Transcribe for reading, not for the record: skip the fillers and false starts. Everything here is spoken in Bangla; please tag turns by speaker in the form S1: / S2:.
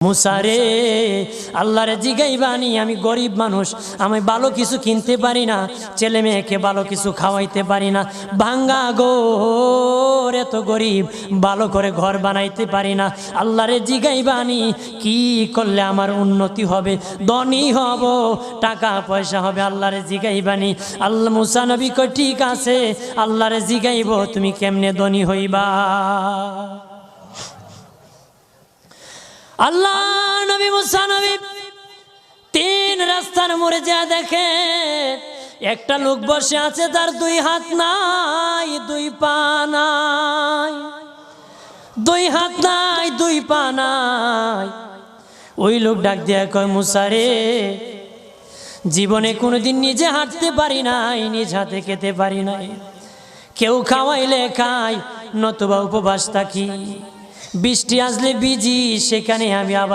S1: মুসারে আল্লাহরে জিগাইবানি, আমি গরিব মানুষ, আমি ভালো কিছু কিনতে পারি না, ছেলে মেয়েকে ভালো কিছু খাওয়াইতে পারি না, ভাঙ্গা ঘর, এত গরিব, ভালো করে ঘর বানাইতে পারি না। আল্লাহরে জিগাইবানি কি করলে আমার উন্নতি হবে, ধনী হব, টাকা পয়সা হবে। আল্লাহরে জিগাইবানি। আল্লাহ মুসা নবী কয় ঠিক আছে, আল্লাহরে জিগাইব তুমি কেমনে ধনী হইবা। আল্লাহ নবী মুসা নবী তিন রাস্তার মোড়ে যা দেখে একটা লোক বসে আছে, তার দুই হাত নাই, দুই পা নাই, দুই হাত নাই, দুই পা নাই। ওই লোক ডাক দিয়া কয়, মুসা রে, জীবনে কোনোদিন নিজে হাঁটতে পারি নাই, নিজ হাতে খেতে পারি নাই, কেউ খাওয়াইলে খাই, নতুবা উপবাস থাকি, বৃষ্টি আসলে ভিজি, সেখানে আমি আবার